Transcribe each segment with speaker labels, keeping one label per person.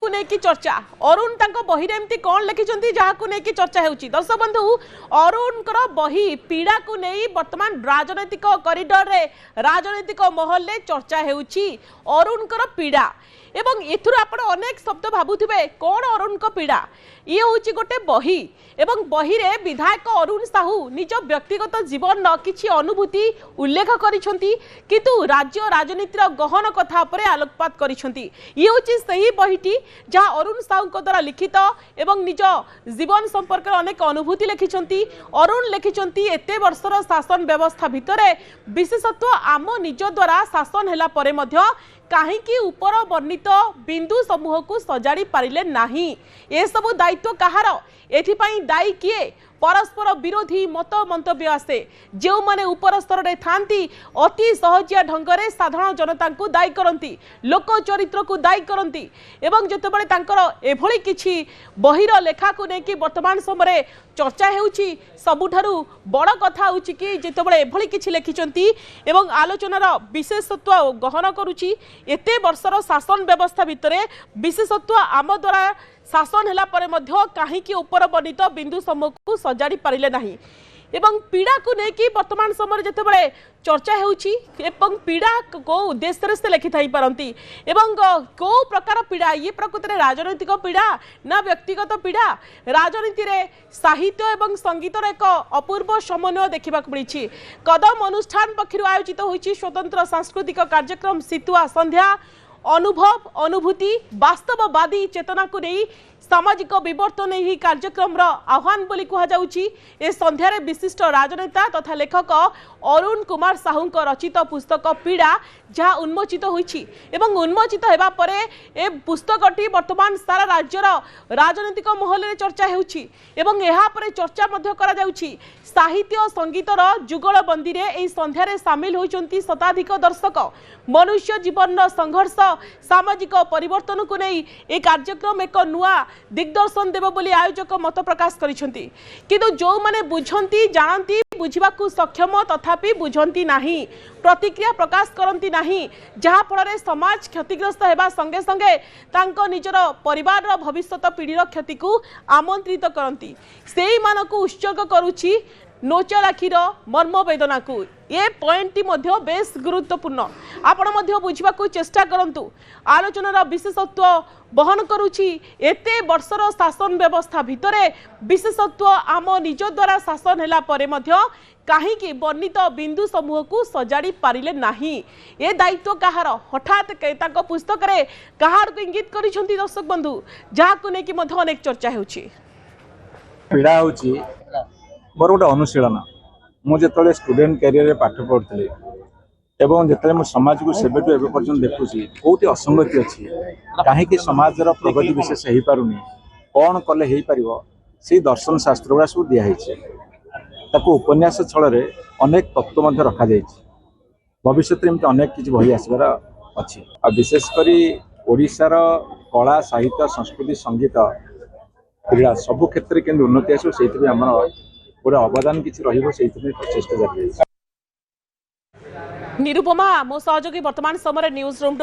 Speaker 1: नेकी चर्चा अरुण बही एमती कौन लिखिं जहाँ नहीं चर्चा हो दर्शक बंधु अरुण बही पीड़ा को नहीं वर्तमान राजनैतिक कॉरिडोर रे राजनैतिक महल में चर्चा अरुण पीड़ा एवं एथुर आपण अनेक शब्द भावुवे कौन अरुण पीड़ा ये हूँ गोटे बही एवं बही रे विधायक अरुण साहू निज व्यक्तिगत जीवन किछि अनुभूति उल्लेख करिसेंती किंतु राज्य राजनीतिर गहन कथा उपरे आलोकपात करिसेंती ये हूँ सही बहीटी जहाँ अरुण साहू द्वारा लिखित एवं निज जीवन संपर्क अनेक अनुभूति लिखिसेंती अरुण लिखिसेंती एते वर्षर शासन व्यवस्था भितरे विशेषत्व आम निज द्वारा शासन हैला परे मध्य कहीं ऊपर वर्णित बिंदु समूह को सजाड़ी पारिले नाही ए सबु दायित्व कहार एथिपाई दायी किए परस्पर विरोधी मत मंतव्य आसे जो माने ऊपर स्तर रे थांती अति सहजिया ढंगरे साधारण जनता को दायी करती लोक चरित्र को दायी करती एवं जेतेबेले तांकर एभली किछि बहिर लेखा को नेकी वर्तमान समय चर्चा हेउछि सबुठारु बड़ कथा होछि कि जेतेबेले एभली किछि लेखिचंती एवं आलोचनार विशेषत्व गहन करूछि एते वर्षर शासन व्यवस्था भितरे विशेषत्व आम द्वारा शासन हैला परे मध्य काहीकि ऊपर वर्णित बिंदु समूह को सजाड़ी पारिले नाही एवं पीड़ा को लेकिन वर्तमान समय जेतेबेले चर्चा हेउछि एवं पीड़ा को उद्देश्य से लिखि थाई पारंती एवं को प्रकार पीड़ा ये प्रकृति में राजनैतिक पीड़ा ना व्यक्तिगत पीड़ा राजनीति रे साहित्य एवं संगीतर एक अपूर्व समन्वय देखा मिली कदम अनुष्ठान पक्षर आयोजित होइछि स्वतंत्र सांस्कृतिक कार्यक्रम सितुआ संध्या अनुभव अनुभूति वास्तववादी चेतना को नहीं सामाजिक विवर्तन ही कार्यक्रम आह्वान बोली कहुच्छी ए संध्यारे विशिष्ट राजनेता तथा लेखक अरुण कुमार साहू रचित पुस्तक पीड़ा जहाँ उन्मोचित होइछि एवं उन्मोचित हेबा परे ए पुस्तकटी वर्तमान सारा राज्यर राजनीतिक महल में चर्चा हेउछि एवं एहा परे चर्चा मध्य करा जाउछि साहित्य संगीतर जुगलबंदी रे एही संध्यारे सामिल होइछन्ति शताधिक दर्शक मनुष्य जीवन संघर्ष सामाजिक परिवर्तन को नहीं ए कार्यक्रम एक नुआ दिग्दर्शन देव बोली आयोजक मत प्रकाश करिसेंति किंतु जो माने बुझंती जानती बुझिबाकू सक्षम तथापि बुझंती नाही प्रतिक्रिया प्रकाश करती नाही जहाँ फल समाज क्षतिग्रस्त होगा संगे संगे तांको निजर परिवार भविष्यत पीढ़ीर क्षति को आमंत्रित करती से मानकू उत्सर्ग करुछि नोचर आखिर मर्म वेदना को ये पॉइंट मध्य बेस गुरुत्वपूर्ण आपण मध्य बुझा चेष्टा करंतु आलोचनार विशेषत्व बहन करुछि एते वर्षर शासन व्यवस्था भितरे विशेषत्व आम निज द्वारा शासन हैला परे मध्य कहीं वर्णित बिंदु समूह को सजाड़ी पारिले नाही ए दायित्व कहार हठात ताको पुस्तक रे कहार को इंगित करिसेंति दर्शक बंधु जहाँ को नेकी मध्य अनेक चर्चा हेउछि
Speaker 2: पीड़ा होछि मोर गोटे अनुशीलन मुझे स्टूडेंट कैरियर में पाठ पढ़ुली एवं जिते मुझे समाज को सेबेठू एवं पर्यटन देखुची कौटी असंगति अच्छी कहीं समाजर प्रगति विशेष हो पारुनी कौन कले हो पार से दर्शन शास्त्र गुड़ा सब दिखाई उपन्यास छल अनेक तत्व रखा भविष्य में अनेक किसी बही आसबार अच्छी विशेषकर ओडिशार कला साहित्य संस्कृति संगीत क्रीड़ा सबु क्षेत्र में उन्नति आसो से गोटे अवदान किसी प्रचेषा जारी
Speaker 1: निरुपमा मो सहयोगी वर्तमान समय न्यूज रूम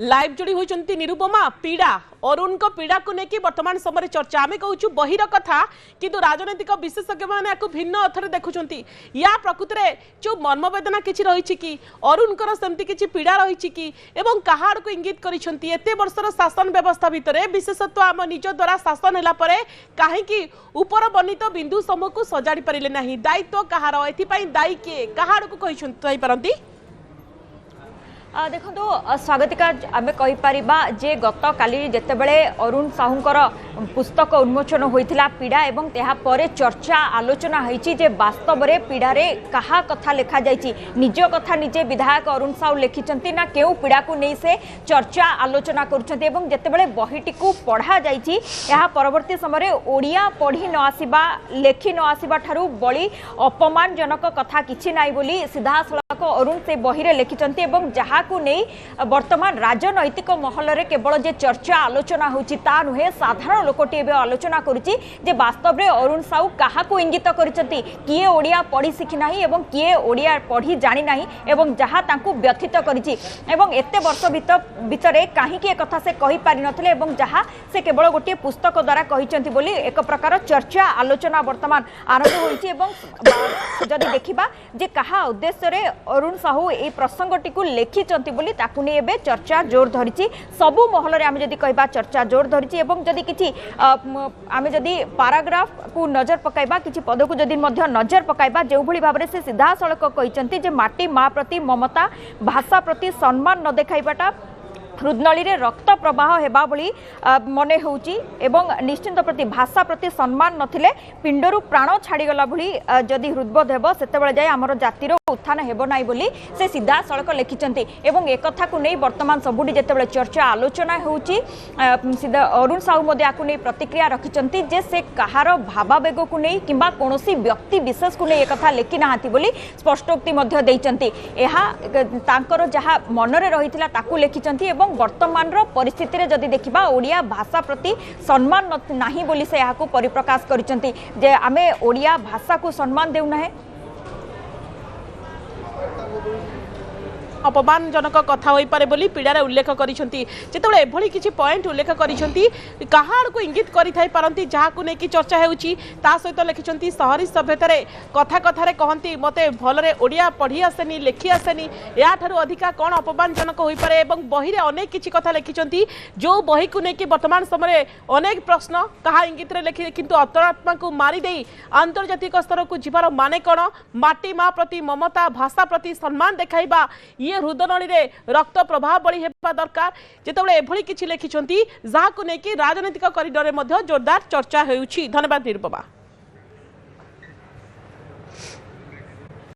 Speaker 1: लाइव जोड़ी होती निरुपमा पीड़ा अरुण को पीड़ा को लेकिन वर्तमान समय चर्चा आम कहूँ बहिर कथा किंतु राजनैतिक विशेषज्ञ मैंने भिन्न अर्थरे देखुं या प्रकृति में जो मर्मवेदना किसी रही कि अरुणकर सेमती किसी पीड़ा रही कि एवं कहाड़ को इंगित करते एते वर्षर शासन व्यवस्था भितर विशेषत्व आम निज द्वारा शासन हैला परे कहीं ऊपर वर्णित बिंदु समूह को सजाड़ी पारिले नाही दायित्व कहार एथिपाई दायी किए कहाड़ को कहि पारंती
Speaker 3: देखो स्वागतिका आम कहीपर जे गत काली जितेबले अरुण साहूंकर पुस्तक उन्मोचन होता पीड़ा एवं त्यापर चर्चा आलोचना होती वास्तव में पीड़ा क्या कथा लिखा जाइए निज कथा निजे विधायक अरुण साहू लिखिं ना क्यों पीड़ा को नहीं से चर्चा आलोचना करते बहीटी को पढ़ा जाइए परवर्ती समय ओडिया पढ़ी न आसवा लेखि न आसवा ठारू बड़ी अपमानजनक कथा किछि नाई बोली सीधा सड़क अरुण से बही लिखिं जहाँ को नहीं वर्तमान राजनैतिक महल रे केवल जे चर्चा आलोचना होची ता नुहे साधारण लोकटी एबे आलोचना करुच्ची जे वास्तव में अरुण साहू क्या इंगित करिसेंती किए ओडिया पढ़ी शिखि नाही एवं किए ओडिया पढ़ी जानी नाही एवं जहाँ तांकू व्यथित करिछि एवं एते वर्ष भितरे काहींकि एक कथा से कहि पारि नथिले एवं जहाँ से केवल गोटे पुस्तक द्वारा कहिसेंती बोली एक प्रकार चर्चा आलोचना वर्तमान आरंभ होइछि एवं जदि देखिबा जे कहा उद्देश्य रे अरुण साहू ए प्रसंगटी को लेखिचंती बोली ताकू नै एबे चर्चा जोर धरिछि सबु महल रे आमे जदि कहबा चर्चा जोर धरिछि एवं जदि किछि आमे जदि पैराग्राफ को नजर पकाइबा किछि पद को जदि मध्य नजर पकाइबा जो भली भाबरे से सीधा सड़क कहिसंती जे माटी माँ प्रति ममता भाषा प्रति सम्मान न देखाइबाटा हृदनली रे रक्त प्रवाह हेबा भली मने होउची एवं निश्चिंत प्रति भाषा प्रति सम्मान नथिले पिंडरू प्राण छाड़ी गला भली जदि हृदबोध हेबो सेतेबेले जाय हमर जातिर उत्थान हेबो नाही बोली से सीधा सड़क लिखिचंती एवं एक कथा को नै वर्तमान सबुडी जेतेबेले चर्चा आलोचना होउची सीधा अरुण साहू मध्ये आकु नै प्रतिक्रिया रखिचंती जे से कहार भावावेग को नै किंबा कोनोसी व्यक्ति विशेष को नै एक कथा लेखि नाहांती बोली स्पष्टोक्ति मध्ये दैचंती एहा तांकर जहा मनरे रहितला ताकू लेखिचंती एवं वर्तमान परिस्थिति रे जदि देखिबा ओडिया भाषा प्रति सम्मान नाही बोली से यहाँ परिप्रकाश करिसंती जे आमे ओडिया भाषा को सम्मान देउ नाही
Speaker 1: अपमानजनक कथा हो पारे बोली पीड़ार उल्लेख करिसेंती जेतेबेले एभली किछि पॉइंट उल्लेख करिसेंती कहाड़ को इंगित करि थाई पारंती जहा को नेकी चर्चा हेउची ता सहित लिखिसेंती शहरी सभ्यतारे कथा कथारे कहंती मते भलरे ओडिया पढ़ी आसेनी लेखि आसेनी या थारु अधिका कोन अपमानजनक होई पारे एवं बही रे अनेक किछि कथा लिखिसेंती जो बही को नेकी वर्तमान समय अनेक प्रश्न कहा इंगित रे लिखि किंतु अंतरात्मा को मारी देई अंतर्जातिक स्तर को जीवार माने कोन माटी माँ प्रति ममता भाषा प्रति सम्मान देखाइबा हृदनली रे रक्त प्रभाव बड़ी हेबा दरकार जेतेबेले एभली किछि लेखिछंती जहा को नेकी राजनीतिक कॉरिडोर रे मध्य जोरदार चर्चा हेउछि। धन्यवाद निरुपमा।